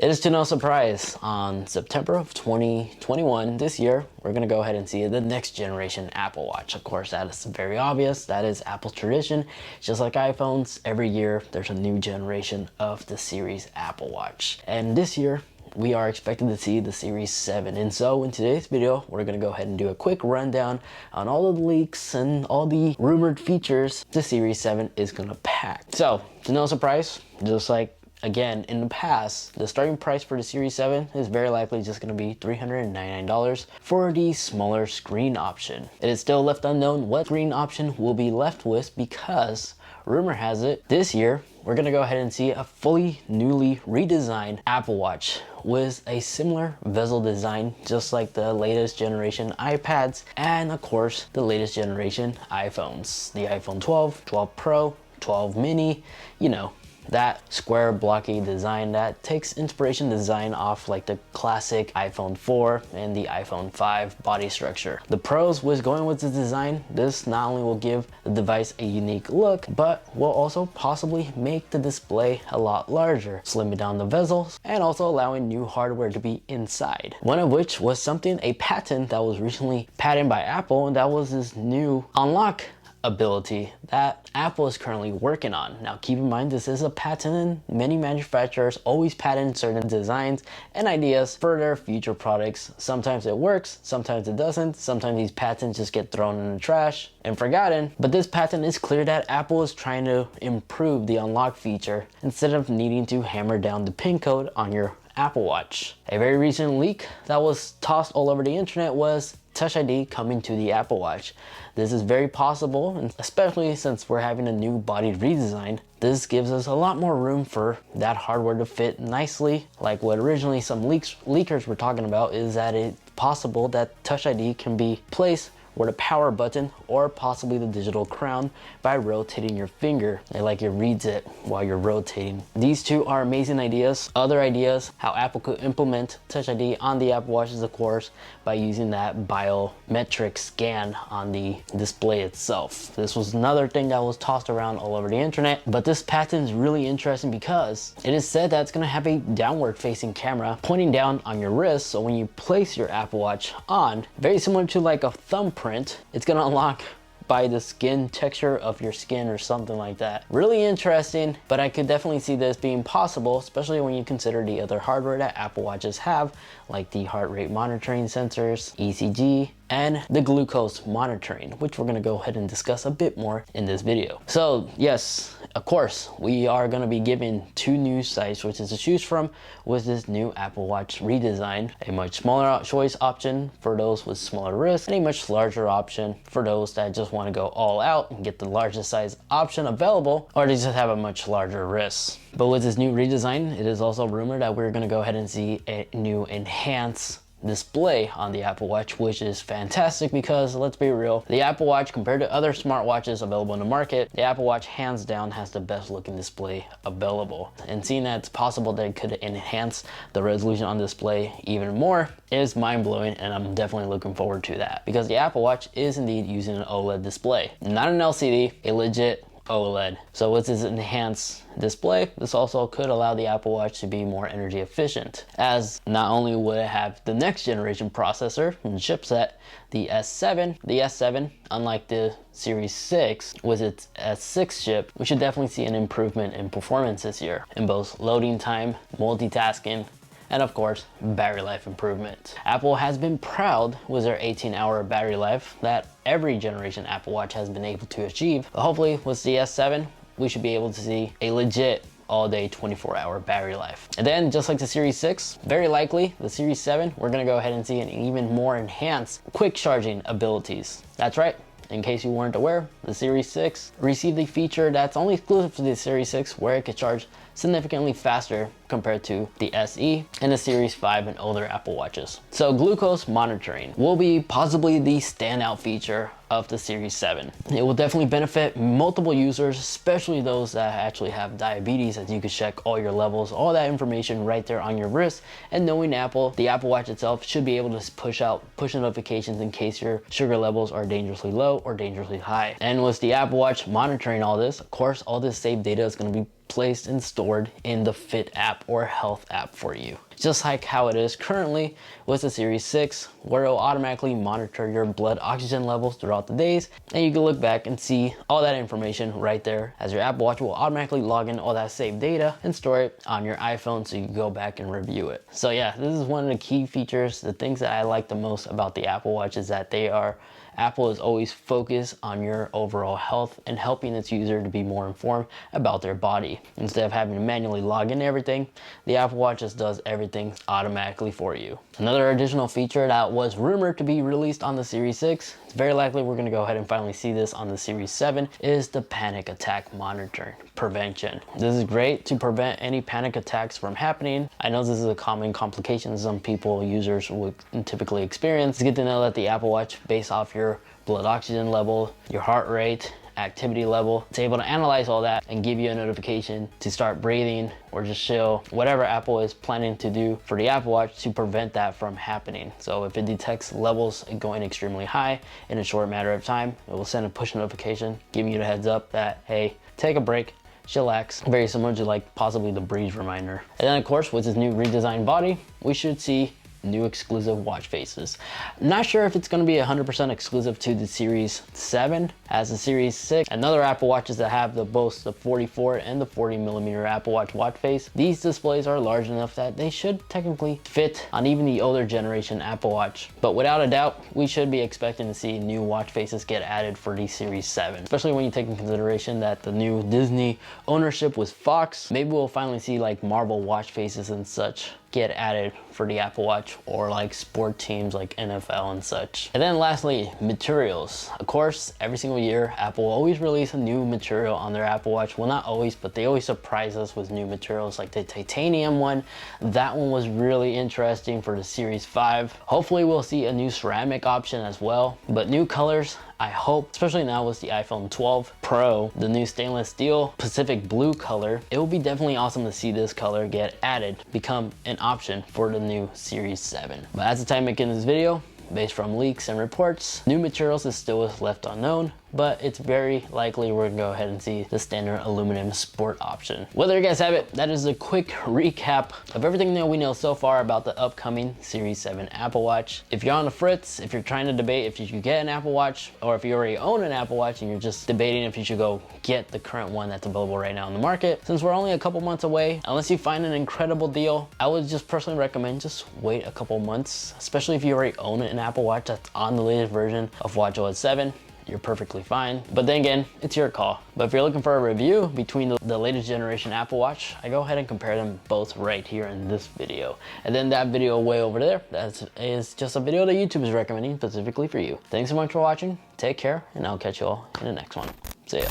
It is to no surprise, on September of 2021, this year, we're gonna go ahead and see the next generation Apple Watch. Of course, that is very obvious. That is Apple's tradition. Just like iPhones, every year there's a new generation of the series Apple Watch. And this year, we are expecting to see the Series 7. And so in today's video, we're gonna go ahead and do a quick rundown on all of the leaks and all the rumored features the Series 7 is gonna pack. So, to no surprise, just like again, in the past, the starting price for the Series 7 is very likely just going to be $399 for the smaller screen option. It is still left unknown what screen option will be left with because rumor has it this year we're going to go ahead and see a fully newly redesigned Apple Watch with a similar bezel design just like the latest generation iPads and of course the latest generation iPhones. The iPhone 12, 12 Pro, 12 mini, you know, that square blocky design that takes inspiration design off like the classic iPhone 4 and the iPhone 5 body structure. The pros with going with this design, this not only will give the device a unique look, but will also possibly make the display a lot larger, slimming down the bezels and also allowing new hardware to be inside. One of which was a patent that was recently patented by Apple, and that was this new unlock ability that Apple is currently working on. Now keep in mind this is a patent and many manufacturers always patent certain designs and ideas for their future products. Sometimes it works, sometimes it doesn't, sometimes these patents just get thrown in the trash and forgotten. But this patent is clear that Apple is trying to improve the unlock feature instead of needing to hammer down the PIN code on your Apple Watch. A very recent leak that was tossed all over the internet was Touch ID coming to the Apple Watch. This is very possible, and especially since we're having a new body redesign, this gives us a lot more room for that hardware to fit nicely. Like what originally some leakers were talking about is that it's possible that Touch ID can be placed where the power button or possibly the digital crown by rotating your finger. Like it reads it while you're rotating. These two are amazing ideas. Other ideas how Apple could implement Touch ID on the Apple Watch is of course by using that biometrics scan on the display itself. This was another thing that was tossed around all over the internet, but this patent is really interesting because it is said that it's going to have a downward facing camera pointing down on your wrist, so when you place your Apple Watch on, very similar to like a thumbprint, it's gonna unlock by the skin texture of your skin or something like that. Really interesting, but I could definitely see this being possible, especially when you consider the other hardware that Apple Watches have, like the heart rate monitoring sensors, ECG, and the glucose monitoring, which we're gonna go ahead and discuss a bit more in this video. So yes, of course, we are gonna be given two new size choices to choose from with this new Apple Watch redesign. A much smaller choice option for those with smaller wrists, and a much larger option for those that just wanna go all out and get the largest size option available, or they just have a much larger wrist. But with this new redesign, it is also rumored that we're gonna go ahead and see a new enhanced display on the Apple Watch, which is fantastic because let's be real, the Apple Watch compared to other smartwatches available in the market, the Apple Watch hands down has the best looking display available. And seeing that it's possible that it could enhance the resolution on display even more is mind-blowing, and I'm definitely looking forward to that because the Apple Watch is indeed using an OLED display, not an LCD, a legit OLED. So with this enhanced display, this also could allow the Apple Watch to be more energy efficient, as not only would it have the next generation processor and chipset, the S7. The S7, unlike the Series 6 with its S6 chip, we should definitely see an improvement in performance this year in both loading time, multitasking, and of course, battery life improvement. Apple has been proud with their 18-hour battery life that every generation Apple Watch has been able to achieve. But hopefully with the S7, we should be able to see a legit all-day 24-hour battery life. And then just like the Series 6, very likely the Series 7, we're gonna go ahead and see an even more enhanced quick charging abilities. That's right. In case you weren't aware, the Series 6 received a feature that's only exclusive to the Series 6 where it could charge significantly faster compared to the SE and the Series 5 and older Apple Watches. So glucose monitoring will be possibly the standout feature of the Series 7. It will definitely benefit multiple users, especially those that actually have diabetes, as you can check all your levels, all that information right there on your wrist. And knowing Apple, the Apple Watch itself should be able to push notifications in case your sugar levels are dangerously low or dangerously high. And with the Apple Watch monitoring all this, of course, all this saved data is going to be placed and stored in the Fit app or Health app for you. Just like how it is currently with the Series 6, where it will automatically monitor your blood oxygen levels throughout the days, and you can look back and see all that information right there, as your Apple Watch will automatically log in all that saved data and store it on your iPhone so you can go back and review it. So yeah, this is one of the key features. The things that I like the most about the Apple Watch is that Apple is always focused on your overall health and helping its user to be more informed about their body. Instead of having to manually log in everything, the Apple Watch just does everything automatically for you. Another additional feature that was rumored to be released on the Series 6, it's very likely we're going to go ahead and finally see this on the Series 7, is the panic attack monitoring prevention. This is great to prevent any panic attacks from happening. I know this is a common complication some users would typically experience. It's good to know that the Apple Watch, based off your blood oxygen level, your heart rate, activity level, it's able to analyze all that and give you a notification to start breathing or just chill, whatever Apple is planning to do for the Apple Watch to prevent that from happening. So if it detects levels going extremely high in a short matter of time, it will send a push notification giving you the heads up that, hey, take a break, chillax, very similar to like possibly the Breeze reminder. And then of course, with this new redesigned body, we should see new exclusive watch faces. Not sure if it's going to be 100% exclusive to the Series 7 as the Series 6 and other Apple Watches that have both the 44 and the 40mm Apple Watch watch face. These displays are large enough that they should technically fit on even the older generation Apple Watch. But without a doubt, we should be expecting to see new watch faces get added for the Series 7, especially when you take in consideration that the new Disney ownership was Fox. Maybe we'll finally see like Marvel watch faces and such get added for the Apple Watch, or like sport teams like NFL and such. And then lastly, materials. Of course, every single year, Apple will always release a new material on their Apple Watch. Well, not always, but they always surprise us with new materials, like the titanium one. That one was really interesting for the Series 5. Hopefully we'll see a new ceramic option as well, but new colors, I hope, especially now with the iPhone 12 Pro, the new stainless steel Pacific blue color, it will be definitely awesome to see this color get added, become an option for the new Series 7. But at the time making this video, based from leaks and reports, new materials is still left unknown, but it's very likely we're gonna go ahead and see the standard aluminum sport option. Well, there you guys have it. That is a quick recap of everything that we know so far about the upcoming Series 7 Apple Watch. If you're on the fritz, if you're trying to debate if you should get an Apple Watch, or if you already own an Apple Watch and you're just debating if you should go get the current one that's available right now in the market, since we're only a couple months away, unless you find an incredible deal, I would just personally recommend just wait a couple months, especially if you already own an Apple Watch that's on the latest version of watchOS 7. You're perfectly fine. But then again, it's your call. But if you're looking for a review between the latest generation Apple Watch, I go ahead and compare them both right here in this video. And then that video way over there, that is just a video that YouTube is recommending specifically for you. Thanks so much for watching. Take care, and I'll catch you all in the next one. See ya.